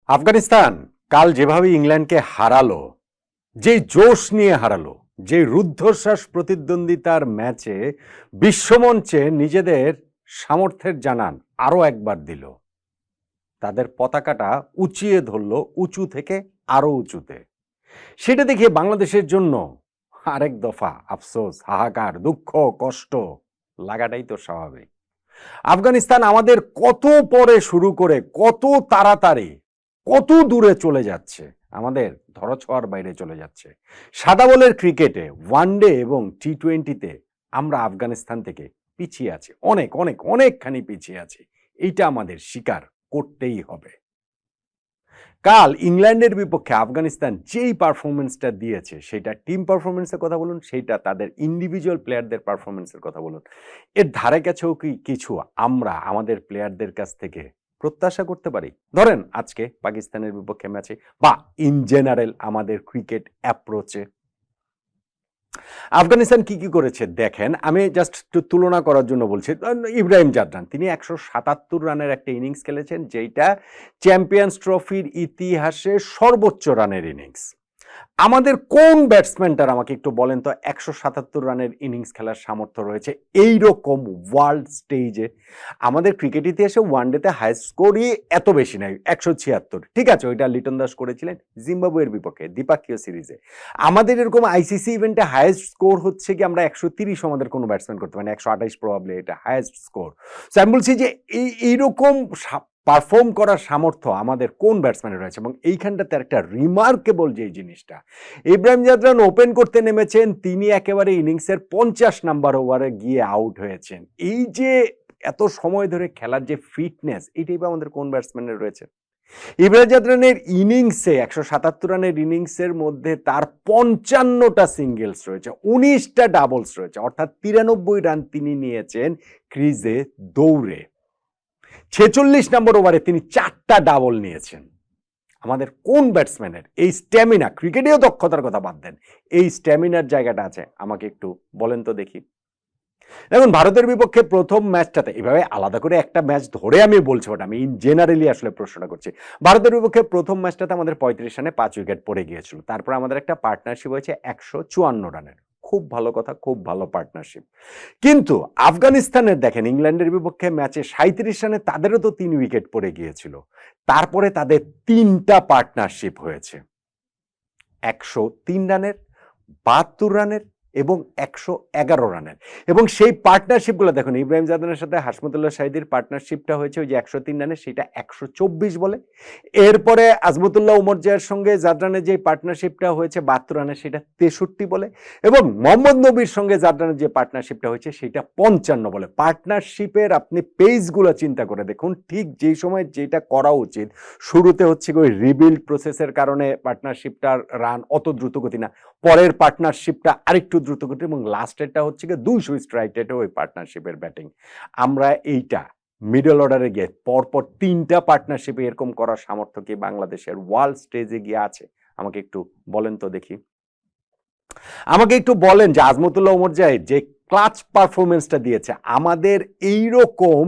আফগানিস্তান কাল যেভাবে ইংল্যান্ডকে হারালো, যেই জোশ নিয়ে হারালো, যে রুদ্ধশ্বাস প্রতিদ্বন্দ্বিতার ম্যাচে বিশ্বমঞ্চে নিজেদের সামর্থ্যের জানান আরো একবার দিল। তাদের পতাকাটা উঁচিয়ে ধরলো উঁচু থেকে আরো উঁচুতে। সেটা দেখে বাংলাদেশের জন্য আরেক দফা আফসোস, হাহাকার, দুঃখ, কষ্ট লাগাটাই তো স্বাভাবিক। আফগানিস্তান আমাদের কত পরে শুরু করে কত তাড়াতাড়ি কত দূরে চলে যাচ্ছে, আমাদের ধরাছোঁয়ার বাইরে চলে যাচ্ছে। সাদা বলের ক্রিকেটে ওয়ানডে এবং টি-20-তে আমরা আফগানিস্তান থেকে পিছিয়ে আছি, অনেক অনেক অনেকখানি পিছিয়ে আছি। এইটা আমাদের স্বীকার করতেই হবে। কাল ইংল্যান্ডের বিপক্ষে আফগানিস্তান যেই পারফরমেন্সটা দিয়েছে, সেটা টিম পারফরমেন্সের কথা বলুন, সেটা তাদের ইন্ডিভিজুয়াল প্লেয়ারদের পারফরমেন্সের কথা বলুন, এর ধারে কাছেও কি কিছু আমরা আমাদের প্লেয়ারদের কাছ থেকে প্রত্যাশা করতে পারি? ধরেন আজকে পাকিস্তানের বিপক্ষে ম্যাচে বা ইন জেনারেল আমাদের ক্রিকেট অ্যাপ্রোচে আফগানিস্তান কি কি করেছে দেখেন। আমি জাস্ট একটু তুলনা করার জন্য বলছি। ইব্রাহিম জাদরান তিনি 177 রানের একটা ইনিংস খেলেছেন, যেটা চ্যাম্পিয়ন্স ট্রফির ইতিহাসে সর্বোচ্চ রানের ইনিংস। আমাদের কোন ব্যাটসম্যানটার আমাকে একটু বলেন তো 177 রানের ইনিংস খেলার সামর্থ্য রয়েছে এই রকম ওয়ার্ল্ড স্টেজে? আমাদের ক্রিকেট ইতিহাসে ওয়ানডেতে হাইস্ট স্কোরই এত বেশি নাই, 176। ঠিক আছে, ওইটা লিটন দাস করেছিলেন জিম্বাবুয়ের বিপক্ষে দ্বিপাক্ষীয় সিরিজে। আমাদের এরকম আইসিসি ইভেন্টে হাইয়েস্ট স্কোর হচ্ছে কি আমরা 130 আমাদের কোনো ব্যাটসম্যান করতে পারেন, 128 প্রবাবলি এটা হাইয়েস্ট স্কোর। সো আমি বলছি যে এইরকম পারফর্ম করার সামর্থ্য আমাদের কোন ব্যাটসম্যানের রয়েছে। এবং এইখানটাতে একটা রিমার্কেবল যে জিনিসটা, ইব্রাহিম জাদরান ওপেন করতে নেমেছেন, তিনি একেবারে ইনিংসের 50 নাম্বার ওভারে গিয়ে আউট হয়েছেন। এই যে এত সময় ধরে খেলার যে ফিটনেস, এটাই বা আমাদের কোন ব্যাটসম্যানের রয়েছে? ইব্রাহিম জাদরানের ইনিংসে 177 রানের ইনিংসের মধ্যে তার 55টা সিঙ্গেলস রয়েছে, 19টা ডাবলস রয়েছে, অর্থাৎ 93 রান তিনি নিয়েছেন ক্রিজে দৌড়ে। 46 নম্বর ওভারে তিনি 4টা ডাবল নিয়েছেন। আমাদের কোন ব্যাটসম্যানের এই স্ট্যামিনা, ক্রিকেটেও দক্ষতার কথা বাদ দেন, এই স্ট্যামিনার জায়গাটা আছে আমাকে একটু বলেন তো দেখি। দেখুন ভারতের বিপক্ষে প্রথম ম্যাচটাতে এভাবে আলাদা করে একটা ম্যাচ ধরে আমি বলছি, বাট আমি ইন জেনারেলি আসলে প্রশ্নটা করছি। ভারতের বিপক্ষে প্রথম ম্যাচটাতে আমাদের 35 রানে 5 উইকেট পড়ে গিয়েছিল। তারপর আমাদের একটা পার্টনারশিপ হয়েছে 154 রানের, খুব ভালো কথা, খুব ভালো পার্টনারশিপ। কিন্তু আফগানিস্তানের দেখেন ইংল্যান্ডের বিপক্ষে ম্যাচে 37 রানে তাদেরও তো 3 উইকেট পড়ে গিয়েছিল। তারপরে তাদের 3টা পার্টনারশিপ হয়েছে, 103 রানের, 72 রানের এবং 111 রানের। এবং সেই পার্টনারশিপগুলো দেখুন, ইব্রাহিম জাদরানের সাথে হাসমতুল্লাহ শাহিদির পার্টনারশিপটা হয়েছে ওই যে 103 রানের, সেটা 124 বলে। এরপরে আজমতুল্লাহ উমরজায়ের সঙ্গে জাদরানের যে পার্টনারশিপটা হয়েছে 72 রানের, সেটা 63 বলে। এবং মোহাম্মদ নবীর সঙ্গে জাদরানের যে পার্টনারশিপটা হয়েছে সেটা 55 বলে। পার্টনারশিপের আপনি পেজগুলো চিন্তা করে দেখুন, ঠিক যেই সময় যেটা করা উচিত, শুরুতে হচ্ছে ওই রিবিল্ড প্রসেসের কারণে পার্টনারশিপটার রান অত দ্রুতগতি না, পরের পার্টনারশিপটা আরেকটু দ্রুতগতি, এবং লাস্টেরটা হচ্ছে গিয়ে 200 স্ট্রাইক রেটে ওই পার্টনারশিপের ব্যাটিং। আমরা এইটা মিডল অর্ডারে গিয়ে পরপর 3টা পার্টনারশিপে এরকম করার সামর্থ্য কি বাংলাদেশের ওয়ার্ল্ড স্টেজে গিয়ে আছে? আমাকে একটু বলেন তো দেখি। আমাকে একটু বলেন যে আজমতুল্লাহ উমরজায়ের যে ক্লাচ পারফরমেন্সটা দিয়েছে, আমাদের এইরকম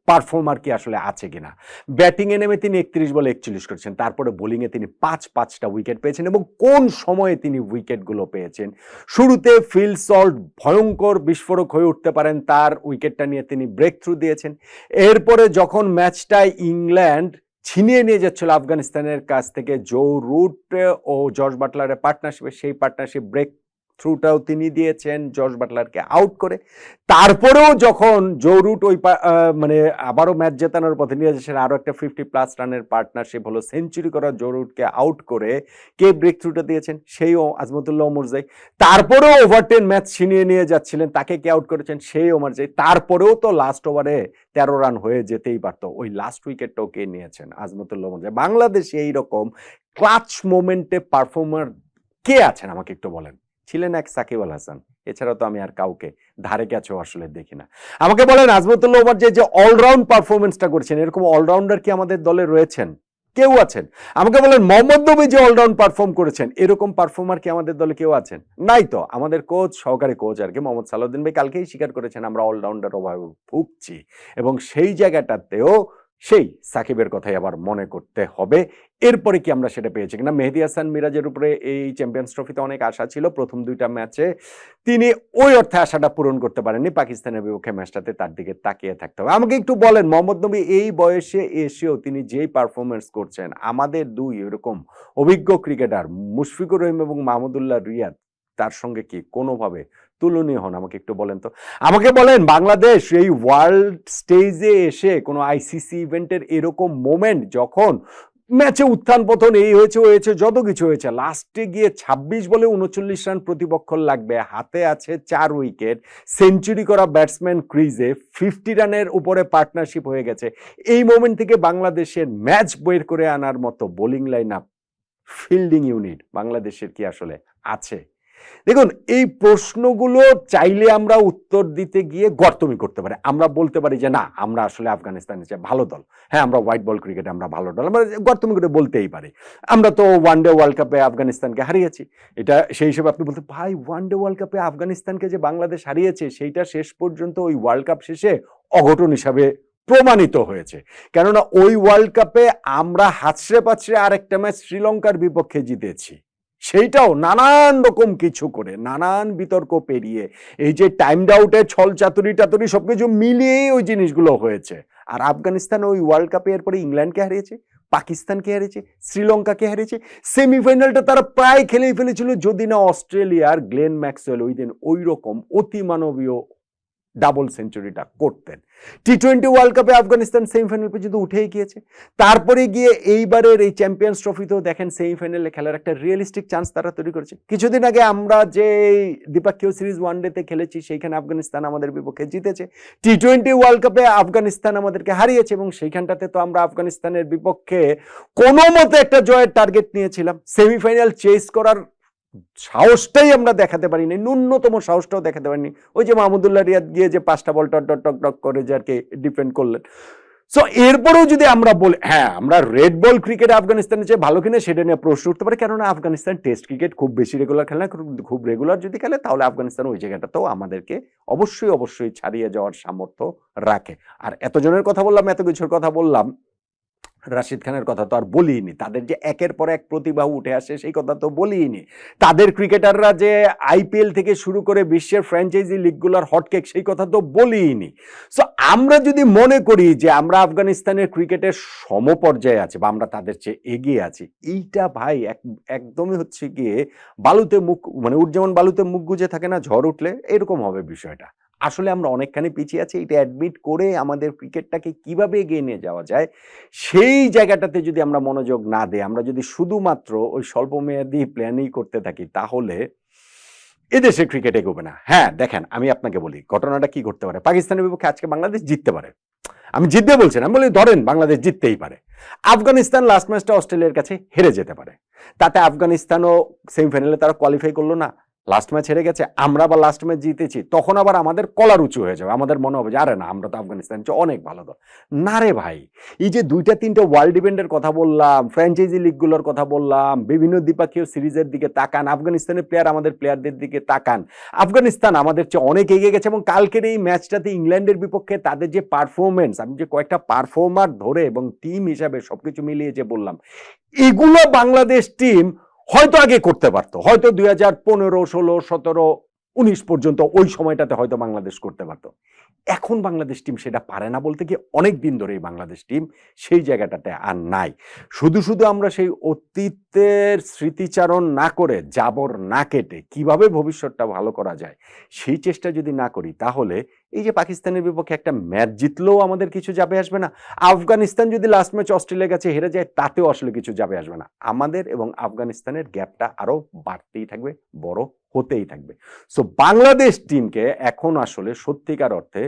পারফর্মার কি আসলে আছে কিনা? ব্যাটিং এ নেমে তিনি 31 বলে 41 করেছেন, তারপরে বোলিং এ তিনি 5টা উইকেট পেয়েছেন। এবং কোন সময়ে তিনি উইকেটগুলো পেয়েছেন? শুরুতে ফিল সল্ট ভয়ঙ্কর বিস্ফোরক হয়ে উঠতে পারেন, তার উইকেটটা নিয়ে তিনি ব্রেক থ্রু দিয়েছেন। এরপরে যখন ম্যাচটায় ইংল্যান্ড ছিনিয়ে নিয়ে যাচ্ছিল আফগানিস্তানের কাছ থেকে জো রুট ও জর্জ বাটলারের পার্টনারশিপে, সেই পার্টনারশিপ ব্রেক থ্রুটাও তিনি দিয়েছেন জর্জ বাটলারকে আউট করে। তারপরেও যখন জো রুট ওই মানে আবারও ম্যাচ জেতানোর পথে নিয়ে যাচ্ছেন, আরো একটা 50+ রানের পার্টনারশিপ হলো, সেঞ্চুরি করা জো রুটকে আউট করে কে ব্রেক থ্রুটা দিয়েছেন? সেই আজমতুল্লাহ উমরজাই। তারপরেও ওভার 10 ম্যাচ ছিনিয়ে নিয়ে যাচ্ছিলেন, তাকে কে আউট করেছেন? সেই উমরজাই। তারপরেও তো লাস্ট ওভারে 13 রান হয়ে যেতেই পারতো, ওই লাস্ট উইকেটটাও কে নিয়েছেন? আজমতুল্লাহ উমরজাই। বাংলাদেশে এইরকম ক্লাচ মোমেন্টে পারফর্মার কে আছেন আমাকে একটু বলেন। ছিলেন এক সাকিব আল হাসান, এছাড়া তো আমি আর কাউকে ধারে কাছেও আসলে দেখি না। আমাকে বলেন আজমতুল্লাহ উমর যে অলরাউন্ড পারফরমেন্সটা করছেন, এরকম অলরাউন্ডার কি আমাদের দলে রয়েছেন? কেউ আছেন? আমাকে বলেন মোহাম্মদ নবী যে অলরাউন্ড পারফর্ম করেছেন, এরকম পারফর্মার কি আমাদের দলে কেউ আছেন? নাই তো। আমাদের কোচ, সহকারী কোচ আর কি মোহাম্মদ সালাউদ্দিন ভাই কালকেই স্বীকার করেছেন আমরা অলরাউন্ডার অভাবে ভুগছি, এবং সেই জায়গাটাতেও সেই সাকিবের কথাই আবার মনে করতে হবে। এরপরে কি আমরা সেটা পেয়েছি কিনা? মেহেদী হাসান মিরাজের উপরে এই চ্যাম্পিয়ন্স ট্রফিতে অনেক আশা ছিল। প্রথম ২টা ম্যাচে তিনি ওই অর্থে আশাটা পূরণ করতে পারেননি। পাকিস্তানের বিপক্ষে ম্যাচটাতে তার দিকে তাকিয়ে থাকতে হবে। আমাকে একটু বলেন, মোহাম্মদ নবী এই বয়সে এসেও তিনি যেই পারফরম্যান্স করছেন, আমাদের দুই এরকম অভিজ্ঞ ক্রিকেটার মুশফিকুর রহিম এবং মাহমুদুল্লাহ রিয়াদ তার সঙ্গে কি কোনোভাবে তুলনীয় হন? আমাকে একটু বলেন তো। আমাকে বলেন, বাংলাদেশ এই ওয়ার্ল্ড স্টেজে এসে কোনো আইসিসি ইভেন্টের এরকম মোমেন্ট, যখন ম্যাচে উত্থান পতন এই হয়েছে হয়েছে যত কিছু হয়েছে, লাস্টে গিয়ে ২৬ বলে ৩৯ রান প্রতিপক্ষ লাগবে, হাতে আছে ৪ উইকেট, সেঞ্চুরি করা ব্যাটসম্যান ক্রিজে, 50 রানের উপরে পার্টনারশিপ হয়ে গেছে, এই মোমেন্ট থেকে বাংলাদেশের ম্যাচ বের করে আনার মতো bowling line up, fielding unit বাংলাদেশের কি আসলে আছে? দেখুন, এই প্রশ্নগুলো চাইলে আমরা উত্তর দিতে গিয়ে গর্তমি করতে পারি। আমরা বলতে পারি যে না, আমরা আসলে আফগানিস্তানের চেয়ে ভালো দল, হ্যাঁ আমরা হোয়াইট বল ক্রিকেটে আমরা ভালো দল, আমরা গর্তমি করে বলতেই পারি। আমরা তো ওয়ানডে ওয়ার্ল্ড কাপে আফগানিস্তানকে হারিয়েছি, এটা সেই হিসেবে আপনি বলতে, ভাই ওয়ানডে ওয়ার্ল্ড কাপে আফগানিস্তানকে যে বাংলাদেশ হারিয়েছে সেইটা শেষ পর্যন্ত ওই ওয়ার্ল্ড কাপ শেষে অঘটন হিসাবে প্রমাণিত হয়েছে। কেননা ওই ওয়ার্ল্ড কাপে আমরা হাতড়ে পাছড়ে আরেকটা ম্যাচ শ্রীলঙ্কার বিপক্ষে জিতেছি, সেইটাও নানান রকম কিছু করে, নানান বিতর্ক পেরিয়ে, এই যে টাইম আউটে ছল চাতুরি টাতুরি সবকিছু মিলিয়ে ওই জিনিসগুলো হয়েছে। আর আফগানিস্তান ওই ওয়ার্ল্ড কাপে এরপরে ইংল্যান্ডকে হারিয়েছে, পাকিস্তানকে হারিয়েছে, শ্রীলঙ্কাকে হারিয়েছে, সেমিফাইনালটা তারা প্রায় খেলেই ফেলেছিল, যদি না অস্ট্রেলিয়ার গ্লেন ম্যাক্সওয়েল ওই দিন ওই রকম অতিমানবীয় ডাবল সেঞ্চুরিটা করতেন। টি-20 ওয়ার্ল্ড কাপে আফগানিস্তান সেমিফাইনাল পর্যন্ত উঠেই গিয়েছে, তারপরে গিয়ে এইবারের এই চ্যাম্পিয়ন্স ট্রফিতেও দেখেন সেমিফাইনালে খেলার একটা রিয়েলিস্টিক চান্স তারা তৈরি করেছে। কিছুদিন আগে আমরা যে দ্বিপাক্ষিক সিরিজ ওয়ানডেতে খেলেছি সেইখানে আফগানিস্তান আমাদের বিপক্ষে জিতেছে, টি-20 ওয়ার্ল্ড কাপে আফগানিস্তান আমাদেরকে হারিয়েছে এবং সেইখানটাতে তো আমরা আফগানিস্তানের বিপক্ষে কোনো মতে একটা জয়ের টার্গেট নিয়েছিলাম। সেমিফাইনাল চেস করার সাহসটাই আমরা দেখাতে পারিনি, ন্যূনতম সাহসটাও দেখাতে পারিনি। ওই যে মাহমুদুল্লাহ রিয়াদ গিয়ে যে 5টা বল টক টক টক করে যে আর কি ডিফেন্ড করলেন। সো এরপরেও যদি আমরা বলি হ্যাঁ আমরা রেড বল ক্রিকেট আফগানিস্তানের চেয়ে ভালো কিনা সেটা নিয়ে প্রশ্ন উঠতে পারে, কেননা আফগানিস্তান টেস্ট ক্রিকেট খুব বেশি রেগুলার খেলে না, খুব রেগুলার যদি খেলে তাহলে আফগানিস্তান ওই জায়গাটাতেও আমাদেরকে অবশ্যই অবশ্যই ছাড়িয়ে যাওয়ার সামর্থ্য রাখে। আর এতজনের কথা বললাম, এত কিছুর কথা বললাম, রাশিদ খানের কথা তো আর বলিনি, তাদের যে একের পর এক প্রতিভা উঠে আসে সেই কথা তো বলিনি, তাদের ক্রিকেটাররা যে আইপিএল থেকে শুরু করে বিশ্বের ফ্র্যাঞ্চাইজি লিগগুলোর হটকেক সেই কথা তো বলিনি। সো আমরা যদি মনে করি যে আমরা আফগানিস্তানের ক্রিকেটের সমপর্যায়ে আছি বা আমরা তাদের চেয়ে এগিয়ে আছি, এইটা ভাই একদমই হচ্ছে গিয়ে বালুতে মুখ, মানে যেমন বালুতে মুখ গুজে থাকে না ঝড় উঠলে, এরকম হবে বিষয়টা। আসলে আমরা অনেকখানি পিছিয়ে আছি, এটা অ্যাডমিট করে আমাদের ক্রিকেটটাকে কিভাবে এগিয়ে নিয়ে যাওয়া যায় সেই জায়গাটাতে যদি আমরা মনোযোগ না দিই, আমরা যদি শুধুমাত্র ওই স্বল্পমেয়াদী প্ল্যানই করতে থাকি, তাহলে এদেশে ক্রিকেট এগোবে না। হ্যাঁ দেখেন, আমি আপনাকে বলি ঘটনাটা কি ঘটতে পারে। পাকিস্তানের বিপক্ষে আজকে বাংলাদেশ জিততে পারে, আমি জিতবে বলছি না, আমি বলি ধরেন বাংলাদেশ জিততেই পারে। আফগানিস্তান লাস্ট ম্যাচটা অস্ট্রেলিয়ার কাছে হেরে যেতে পারে, তাতে আফগানিস্তানও সেমিফাইনালে তারা কোয়ালিফাই করলো না, লাস্ট ম্যাচ হেরে গেছে, আমরা আবার লাস্ট ম্যাচ জিতেছি, তখন আবার আমাদের কলার উঁচু হয়ে যাবে, আমাদের মনে হবে যে আরে না আমরা তো আফগানিস্তান অনেক ভালো দল। না রে ভাই, এই যে 2-3টে ওয়ার্ল্ড ইভেন্টের কথা বললাম, ফ্র্যাঞ্চাইজি লিগগুলোর কথা বললাম, বিভিন্ন দ্বিপাক্ষিক সিরিজের দিকে তাকান, আফগানিস্তানের প্লেয়ার আমাদের প্লেয়ারদের দিকে তাকান, আফগানিস্তান আমাদের চেয়ে অনেক এগিয়ে গেছে। এবং কালকের এই ম্যাচটাতে ইংল্যান্ডের বিপক্ষে তাদের যে পারফরমেন্স, আমি যে কয়েকটা পারফর্মার ধরে এবং টিম হিসাবে সবকিছু মিলিয়ে যে বললাম, এগুলো বাংলাদেশ টিম হয়তো আগে করতে পারতো, হয়তো 2015, 16, 17, 19 পর্যন্ত ওই সময়টাতে হয়তো বাংলাদেশ করতে পারতো। এখন বাংলাদেশ টিম সেটা পারে না, বলতে গিয়ে অনেক দিন ধরে বাংলাদেশ টিম সেই জায়গাটাতে আর নাই। শুধু শুধু আমরা সেই অতীতের স্মৃতিচারণ না করে, জাবর না কেটে কিভাবে ভবিষ্যৎটা ভালো করা যায় সেই চেষ্টা যদি না করি, তাহলে এই যে পাকিস্তানের বিপক্ষে একটা ম্যাচ জিতলেও আমাদের কিছু যাবে আসবে না, আফগানিস্তান যদি লাস্ট ম্যাচ অস্ট্রেলিয়ার কাছে হেরে যায় তাতেও আসলে কিছু যাবে আসবে না, আমাদের এবং আফগানিস্তানের গ্যাপটা আরো বাড়তেই থাকবে, বড় হতেই থাকবে। সো বাংলাদেশ টিমকে এখন আসলে সত্যিকার অর্থে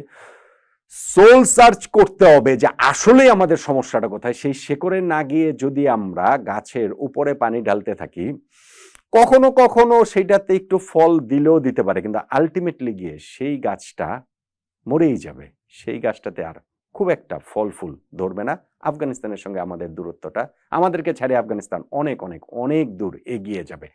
সোল সার্চ করতে হবে যে আসলে আমাদের সমস্যাটা কোথায়। সেই শেকড়ে না গিয়ে যদি আমরা গাছের উপরে পানি ঢালতে থাকি, কখনো কখনো সেইটাতে একটু ফল দিলেও দিতে পারে, কিন্তু আলটিমেটলি গিয়ে সেই গাছটা মরেই যাবে, সেই গাছটাতে আর খুব একটা ফল ফুল ধরবে না। আফগানিস্তানের সঙ্গে আমাদের দূরত্বটা, আমাদেরকে ছাড়িয়ে আফগানিস্তান অনেক অনেক অনেক দূর এগিয়ে যাবে।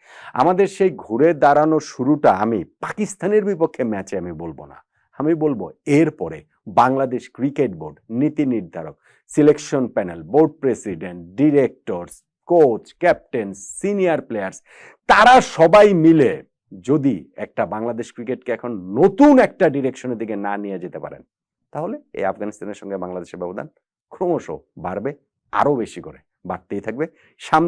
আমাদের সেই ঘুরে দাঁড়ানোর শুরুটা আমি পাকিস্তানের বিপক্ষে ম্যাচে আমি বলবো না, আমি বলবো এরপরে বাংলাদেশ ক্রিকেট বোর্ড, নীতি নির্ধারক, selection panel, board president, directors, coach, captain, senior players, তারা সবাই মিলে যদি একটা বাংলাদেশ ক্রিকেটকে এখন নতুন একটা ডিরেকশনের দিকে না নিয়ে যেতে পারেন, তাহলে এই আফগানিস্তানের সঙ্গে বাংলাদেশের ব্যবধান ক্রমশ বাড়বে, আরো বেশি করে বাড়তেই থাকবে। সামনে